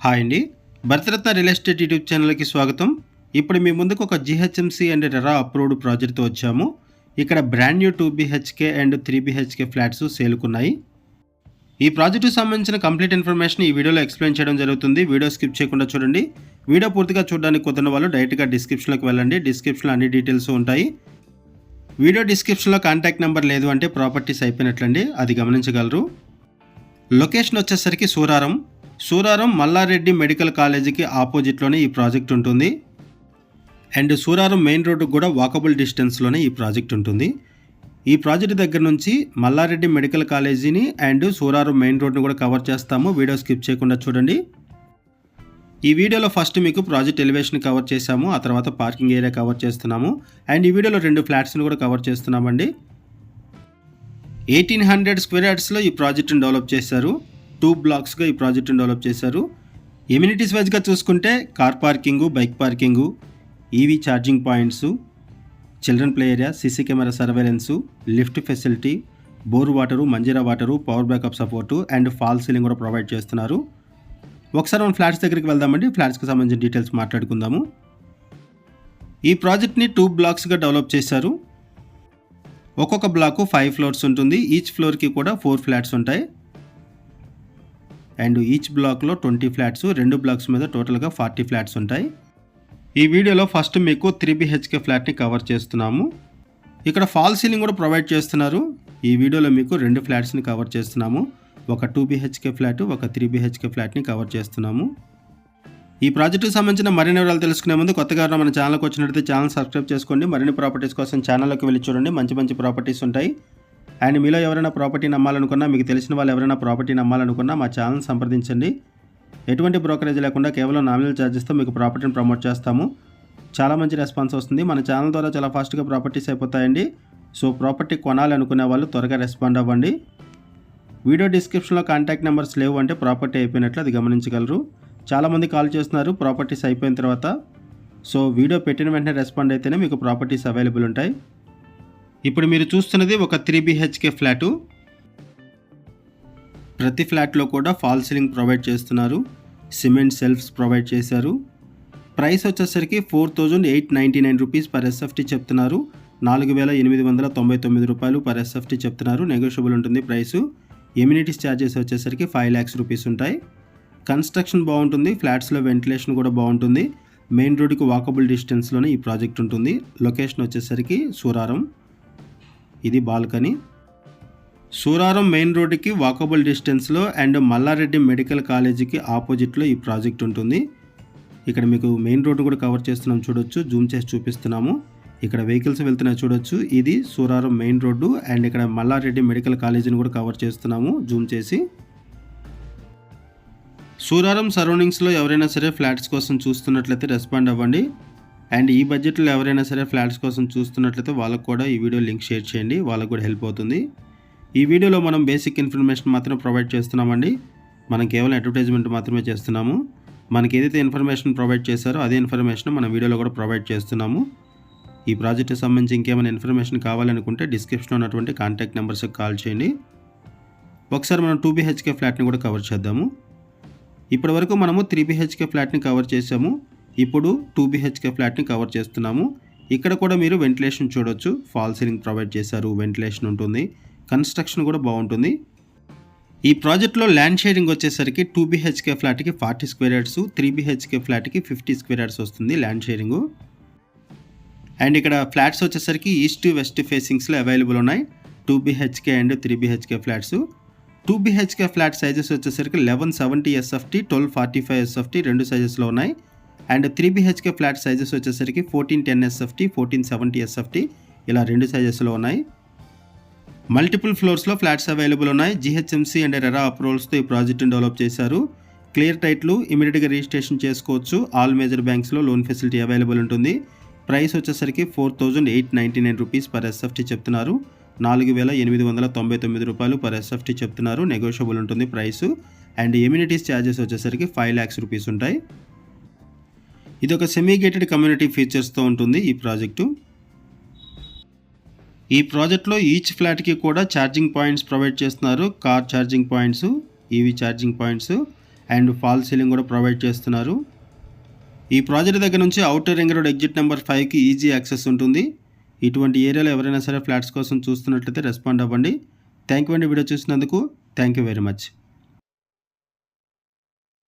Hi అండి. Bharat Ratna real estate YouTube ఛానల్‌కి స్వాగతం. ఇప్పుడు మీ ముందుకు ఒక జీహెచ్ఎంసీ అండ్ రెరా అప్రూవ్డ్ ప్రాజెక్ట్‌తో వచ్చాము. ఇక్కడ brand new 2 BHK and 3 BHK flats సేల్‌కున్నాయి. ఈ ప్రాజెక్ట్‌కి సంబంధించిన కంప్లీట్ ఇన్ఫర్మేషన్ ఈ వీడియోలో ఎక్స్‌ప్లెయిన్ చేయడం జరుగుతుంది. వీడియో స్కిప్ చేయకుండా చూడండి. వీడియో పూర్తిగా చూడడానికి కుదరని వాళ్ళు డైరెక్ట్‌గా డిస్క్రిప్షన్‌లోకి వెళ్ళండి. డిస్క్రిప్షన్‌లో అన్ని డీటెయిల్స్ ఉంటాయి. వీడియో డిస్క్రిప్షన్‌లో కాంటాక్ట్ నంబర్ లేదు అంటే ప్రాపర్టీస్ అయిపోయినట్లండి. అది గమనించగలరు. లొకేషన్ వచ్చేసరికి సూరారం మల్లారెడ్డి మెడికల్ కాలేజీకి ఆపోజిట్లోనే ఈ ప్రాజెక్ట్ ఉంటుంది. అండ్ సూరారం మెయిన్ రోడ్డుకు కూడా వాకబుల్ డిస్టెన్స్లోనే ఈ ప్రాజెక్ట్ ఉంటుంది. ఈ ప్రాజెక్ట్ దగ్గర నుంచి మల్లారెడ్డి మెడికల్ కాలేజీని అండ్ సూరారం మెయిన్ రోడ్ని కూడా కవర్ చేస్తాము. వీడియో స్కిప్ చేయకుండా చూడండి. ఈ వీడియోలో ఫస్ట్ మీకు ప్రాజెక్ట్ ఎలివేషన్ కవర్ చేశాము, ఆ తర్వాత పార్కింగ్ ఏరియా కవర్ చేస్తున్నాము. అండ్ ఈ వీడియోలో 2 ఫ్లాట్స్ని కూడా కవర్ చేస్తున్నామండి. 1800 స్క్వేర్ యార్డ్స్లో ఈ ప్రాజెక్ట్ని డెవలప్ చేశారు. 2 బ్లాక్స్గా ఈ ప్రాజెక్ట్ని డెవలప్ చేశారు. ఎమ్యూనిటీస్ వైజ్గా చూసుకుంటే car parking, bike parking, EV charging points, children play area, CC camera surveillance, lift facility, bore water, Manjira water, power backup support and fall ceiling కూడా ప్రొవైడ్ చేస్తున్నారు. ఒకసారి మనం ఫ్లాట్స్ దగ్గరికి వెళ్దామండి. ఫ్లాట్స్కి సంబంధించిన డీటెయిల్స్ మాట్లాడుకుందాము. ఈ ప్రాజెక్ట్ని 2 బ్లాక్స్గా డెవలప్ చేశారు. ఒక్కొక్క బ్లాకు 5 ఫ్లోర్స్ ఉంటుంది. ఈచ్ ఫ్లోర్కి కూడా 4 ఫ్లాట్స్ ఉంటాయి. అండ్ ఈచ్ బ్లాక్లో 20 ఫ్లాట్స్, 2 బ్లాక్స్ మీద టోటల్గా 40 ఫ్లాట్స్ ఉంటాయి. ఈ వీడియోలో ఫస్ట్ మీకు 3 బీహెచ్కే ఫ్లాట్ని కవర్ చేస్తున్నాము. ఇక్కడ ఫాల్ సీలింగ్ కూడా ప్రొవైడ్ చేస్తున్నారు. ఈ వీడియోలో మీకు 2 ఫ్లాట్స్ని కవర్ చేస్తున్నాము. ఒక 2 బీహెచ్కే ఫ్లాట్, ఒక 3 బీహెచ్కే ఫ్లాట్ని కవర్ చేస్తున్నాము. ఈ ప్రాజెక్టుకు సంబంధించిన మరిన్ని వివరాలు తెలుసుకునే ముందు కొత్తగా మన ఛానల్కి వచ్చినట్లయితే ఛానల్ సబ్స్క్రైబ్ చేసుకోండి. మరిన్ని ప్రాపర్టీస్ కోసం ఛానల్లోకి వెళ్ళి చూడండి. మంచి ప్రాపర్టీస్ ఉంటాయి. అండ్ మీలో ఎవరైనా ప్రాపర్టీ నమ్మాలనుకున్నా, మీకు తెలిసిన వాళ్ళు ఎవరైనా ప్రాపర్టీ నమ్మాలనుకున్నా మా ఛానల్ సంప్రదించండి. ఎటువంటి బ్రోకరేజ్ లేకుండా కేవలం నామినల్ ఛార్జెస్తో మీకు ప్రాపర్టీని ప్రమోట్ చేస్తాము. చాలా మంచి రెస్పాన్స్ వస్తుంది. మన ఛానల్ ద్వారా చాలా ఫాస్ట్గా ప్రాపర్టీస్ అయిపోతాయండి. సో ప్రాపర్టీ కొనాలనుకునే వాళ్ళు త్వరగా రెస్పాండ్ అవ్వండి. వీడియో డిస్క్రిప్షన్లో కాంటాక్ట్ నెంబర్స్ లేవు అంటే ప్రాపర్టీ అయిపోయినట్లు అది గమనించగలరు. చాలామంది కాల్ చేస్తున్నారు ప్రాపర్టీస్ అయిపోయిన తర్వాత. సో వీడియో పెట్టిన వెంటనే రెస్పాండ్ అయితేనే మీకు ప్రాపర్టీస్ అవైలబుల్ ఉంటాయి. ఇప్పుడు మీరు చూస్తున్నది ఒక 3 బీహెచ్కే ఫ్లాటు. ప్రతి ఫ్లాట్లో కూడా ఫాల్ సీలింగ్ ప్రొవైడ్ చేస్తున్నారు. సిమెంట్ సెల్ఫ్స్ ప్రొవైడ్ చేశారు. ప్రైస్ వచ్చేసరికి 4899 రూపీస్ పర్ ఎస్ఎఫ్టీ చెప్తున్నారు. 4899 రూపాయలు పర్ ఎస్ఎఫ్టీ చెప్తున్నారు. నెగోషియబుల్ ఉంటుంది ప్రైసు. ఎమ్యూనిటీస్ ఛార్జెస్ వచ్చేసరికి 5 lakhs రూపీస్ ఉంటాయి. కన్స్ట్రక్షన్ బాగుంటుంది. ఫ్లాట్స్లో వెంటిలేషన్ కూడా బాగుంటుంది. మెయిన్ రోడ్డుకి వాకబుల్ డిస్టెన్స్లోనే ఈ ప్రాజెక్ట్ ఉంటుంది. లొకేషన్ వచ్చేసరికి సూరారం. ఇది బాల్కనీ. సూరారం మెయిన్ రోడ్డుకి వాకబుల్ డిస్టెన్స్లో అండ్ మల్లారెడ్డి మెడికల్ కాలేజీకి ఆపోజిట్లో ఈ ప్రాజెక్ట్ ఉంటుంది. ఇక్కడ మీకు మెయిన్ రోడ్డు కూడా కవర్ చేస్తున్నాం చూడొచ్చు. జూమ్ చేసి చూపిస్తున్నాము. ఇక్కడ వెహికల్స్ వెళ్తున్నాయి చూడొచ్చు. ఇది సూరారం మెయిన్ రోడ్డు అండ్ ఇక్కడ మల్లారెడ్డి మెడికల్ కాలేజీని కూడా కవర్ చేస్తున్నాము జూమ్ చేసి. సూరారం సరౌండింగ్స్లో ఎవరైనా సరే ఫ్లాట్స్ కోసం చూస్తున్నట్లయితే రెస్పాండ్ అవ్వండి. అండ్ ఈ బడ్జెట్లో ఎవరైనా సరే ఫ్లాట్స్ కోసం చూస్తున్నట్లయితే వాళ్ళకు కూడా ఈ వీడియో లింక్ షేర్ చేయండి. వాళ్ళకు కూడా హెల్ప్ అవుతుంది. ఈ వీడియోలో మనం బేసిక్ ఇన్ఫర్మేషన్ మాత్రమే ప్రొవైడ్ చేస్తున్నామండి. మనం కేవలం అడ్వర్టైజ్మెంట్ మాత్రమే చేస్తున్నాము. మనకి ఏదైతే ఇన్ఫర్మేషన్ ప్రొవైడ్ చేశారో అదే ఇన్ఫర్మేషన్ మన వీడియోలో కూడా ప్రొవైడ్ చేస్తున్నాము. ఈ ప్రాజెక్ట్కి సంబంధించి ఇంకేమైనా ఇన్ఫర్మేషన్ కావాలనుకుంటే డిస్క్రిప్షన్లో ఉన్నటువంటి కాంటాక్ట్ నెంబర్స్కి కాల్ చేయండి. ఒకసారి మనం 2 బీహెచ్కే ఫ్లాట్ని కూడా కవర్ చేద్దాము. ఇప్పటి వరకు మనము 3 బీహెచ్కే ఫ్లాట్ని కవర్ చేసాము. ఇప్పుడు 2 బీహెచ్కే ఫ్లాట్ని కవర్ చేస్తున్నాము. ఇక్కడ కూడా మీరు వెంటిలేషన్ చూడొచ్చు. ఫాల్ సీలింగ్ ప్రొవైడ్ చేశారు. వెంటిలేషన్ ఉంటుంది. కన్స్ట్రక్షన్ కూడా బాగుంటుంది. ఈ ప్రాజెక్ట్లో ల్యాండ్ షేరింగ్ వచ్చేసరికి 2 బీహెచ్కే ఫ్లాట్కి 40 స్క్వేర్ యార్డ్స్, 3 బీహెచ్కే ఫ్లాట్కి 50 స్క్వేర్ యార్డ్స్ వస్తుంది ల్యాండ్ షేరింగు. అండ్ ఇక్కడ ఫ్లాట్స్ వచ్చేసరికి ఈస్ట్ వెస్ట్ ఫేసింగ్స్లో అవైలబుల్ ఉన్నాయి. 2 BHK and 3 BHK flats. 2 BHK flat sizes వచ్చేసరికి 1170 ఎస్ఎఫ్టీ, 1245 ఎస్ఎఫ్టీ 2 సైజెస్లో ఉన్నాయి. అండ్ 3 బీహెచ్కే ఫ్లాట్ సైజెస్ వచ్చేసరికి 1410 ఎస్ఎఫ్టీ, 1470 ఎస్ఎఫ్టీ ఇలా 2 సైజెస్లో ఉన్నాయి. మల్టిపుల్ ఫ్లోర్స్లో ఫ్లాట్స్ అవైలబుల్ ఉన్నాయి. జీహెచ్ఎంసీ అండ్ రెరా అప్రూవల్స్తో ఈ ప్రాజెక్ట్ని డెవలప్ చేశారు. క్లియర్ టైట్లు, ఇమీడియట్గా రిజిస్ట్రేషన్ చేసుకోవచ్చు. ఆల్ మేజర్ బ్యాంక్స్లో లోన్ ఫెసిలిటీ అవైలబుల్ ఉంటుంది. ప్రైస్ వచ్చేసరికి 4899 రూపీస్ పర్ ఎస్ఎఫ్టీ చెప్తున్నారు. 4899 రూపాయలు పర్ ఎస్ఎఫ్టీ చెప్తున్నారు. నెగోషియబుల్ ఉంటుంది ప్రైసు. అండ్ ఎమ్యూనిటీస్ ఛార్జెస్ వచ్చేసరికి 5 lakhs రూపీస్ ఉంటాయి. ఇది ఒక సెమీ గేటెడ్ కమ్యూనిటీ ఫీచర్స్తో ఉంటుంది ఈ ప్రాజెక్టు. ఈ ప్రాజెక్ట్లో ఈచ్ ఫ్లాట్కి కూడా ఛార్జింగ్ పాయింట్స్ ప్రొవైడ్ చేస్తున్నారు. Car charging points, EV charging points and fall ceiling కూడా ప్రొవైడ్ చేస్తున్నారు. ఈ ప్రాజెక్ట్ దగ్గర నుంచి outer ring road exit number 5కి ఈజీ యాక్సెస్ ఉంటుంది. ఇటువంటి ఏరియాలో ఎవరైనా సరే ఫ్లాట్స్ కోసం చూస్తున్నట్లయితే రెస్పాండ్ అవ్వండి. థ్యాంక్ యూ అండి వీడియో చూసినందుకు. Thank you very much.